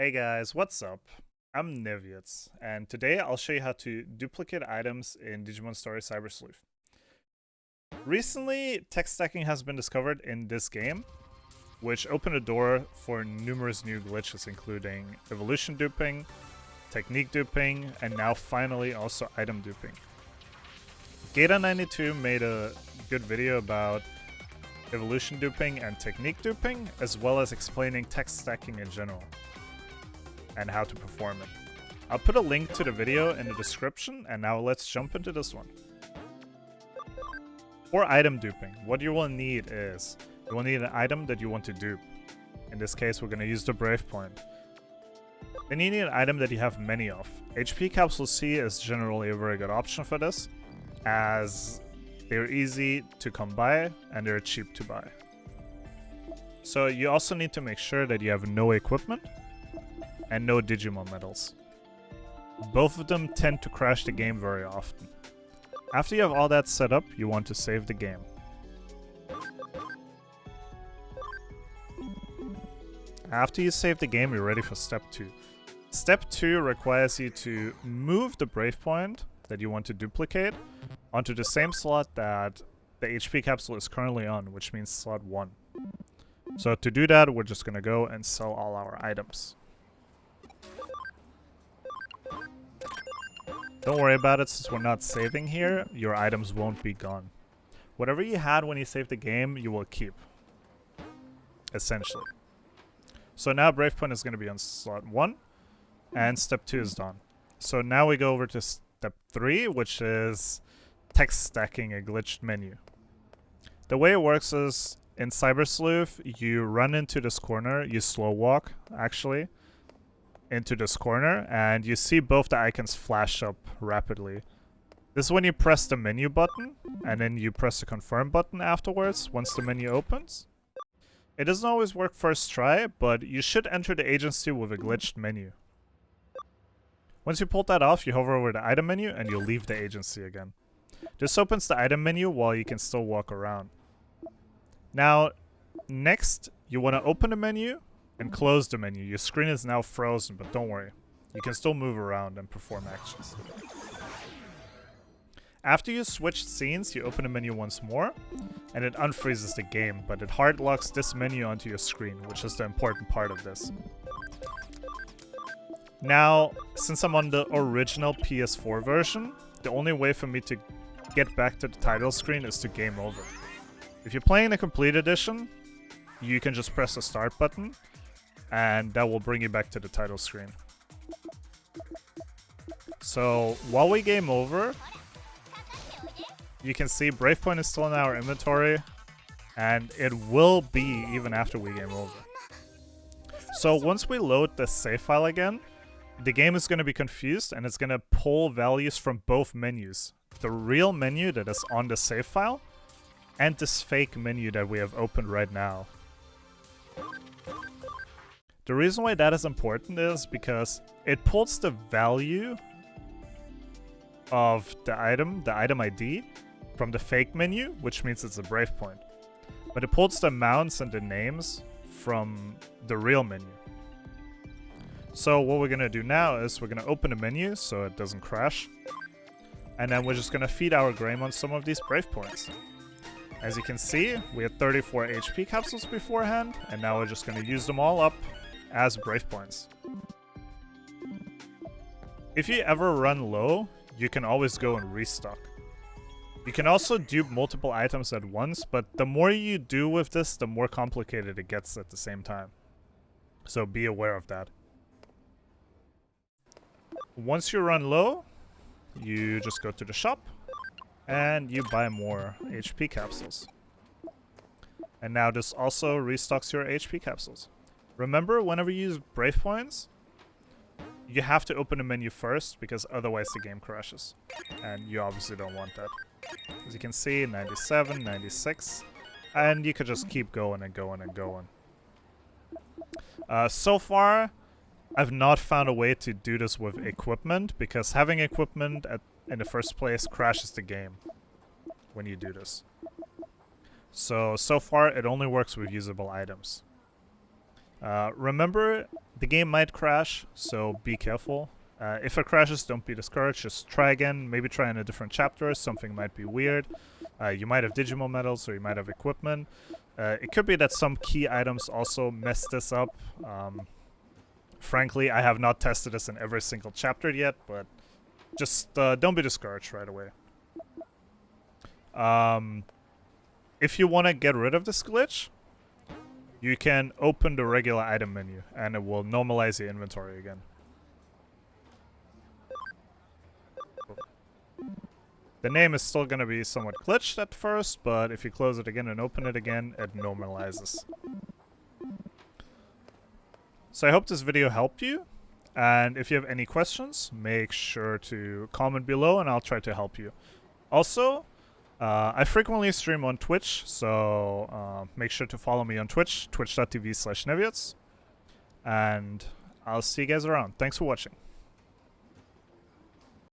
Hey guys, what's up? I'm Nivyats, and today I'll show you how to duplicate items in Digimon Story Cyber Sleuth. Recently, text stacking has been discovered in this game, which opened a door for numerous new glitches, including evolution duping, technique duping, and now finally also item duping. Gata92 made a good video about evolution duping and technique duping, as well as explaining text stacking in general and how to perform it. I'll put a link to the video in the description, and now let's jump into this one. For item duping, what you will need is, you will need an item that you want to dupe. In this case, we're going to use the Brave Point. Then you need an item that you have many of. HP Capsule C is generally a very good option for this, as they're easy to come by and they're cheap to buy. So you also need to make sure that you have no equipment and no Digimon medals. Both of them tend to crash the game very often. After you have all that set up, you want to save the game. After you save the game, you're ready for step 2. Step 2 requires you to move the Brave Point that you want to duplicate onto the same slot that the HP capsule is currently on, which means slot 1. So to do that, we're just gonna go and sell all our items. Don't worry about it, since we're not saving here, your items won't be gone. Whatever you had when you saved the game, you will keep. Essentially. So now Brave Point is going to be on slot 1, and step 2 is done. So now we go over to step 3, which is text stacking a glitched menu. The way it works is, in Cyber Sleuth, you run into this corner, you slow walk, actually, into this corner, and you see both the icons flash up rapidly. This is when you press the menu button, and then you press the confirm button afterwards once the menu opens. It doesn't always work first try, but you should enter the agency with a glitched menu. Once you pull that off, you hover over the item menu and you'll leave the agency again. This opens the item menu while you can still walk around. Now, next, you want to open the menu and close the menu. Your screen is now frozen, but don't worry. You can still move around and perform actions. After you switch scenes, you open the menu once more, and it unfreezes the game, but it hard locks this menu onto your screen, which is the important part of this. Now, since I'm on the original PS4 version, the only way for me to get back to the title screen is to game over. If you're playing the complete edition, you can just press the start button, and that will bring you back to the title screen. So while we game over, you can see Brave Point is still in our inventory, and it will be even after we game over. So once we load the save file again, the game is going to be confused and it's going to pull values from both menus. The real menu that is on the save file and this fake menu that we have opened right now. The reason why that is important is because it pulls the value of the item ID, from the fake menu, which means it's a Brave Point. But it pulls the amounts and the names from the real menu. So what we're going to do now is we're going to open the menu so it doesn't crash. And then we're just going to feed our Greymon some of these Brave Points. As you can see, we had 34 HP capsules beforehand, and now we're just going to use them all up as Brave Points. If you ever run low, you can always go and restock. You can also dupe multiple items at once, but the more you do with this, the more complicated it gets at the same time. So be aware of that. Once you run low, you just go to the shop and you buy more HP capsules. And now this also restocks your HP capsules. Remember, whenever you use Brave Points, you have to open the menu first, because otherwise the game crashes. And you obviously don't want that. As you can see, 97, 96, and you could just keep going and going and going. So far, I've not found a way to do this with equipment, because having equipment in the first place crashes the game when you do this. So far it only works with usable items. Remember, the game might crash, so be careful. If it crashes, don't be discouraged. Just try again. Maybe try in a different chapter. Something might be weird. You might have Digimon medals, or you might have equipment. It could be that some key items also mess this up. Frankly, I have not tested this in every single chapter yet, but just don't be discouraged right away. If you want to get rid of this glitch, you can open the regular item menu, and it will normalize the inventory again. The name is still going to be somewhat glitched at first, but if you close it again and open it again, it normalizes. So I hope this video helped you, and if you have any questions, make sure to comment below and I'll try to help you. Also, I frequently stream on Twitch, so make sure to follow me on Twitch, twitch.tv/Neviotz, and I'll see you guys around. Thanks for watching.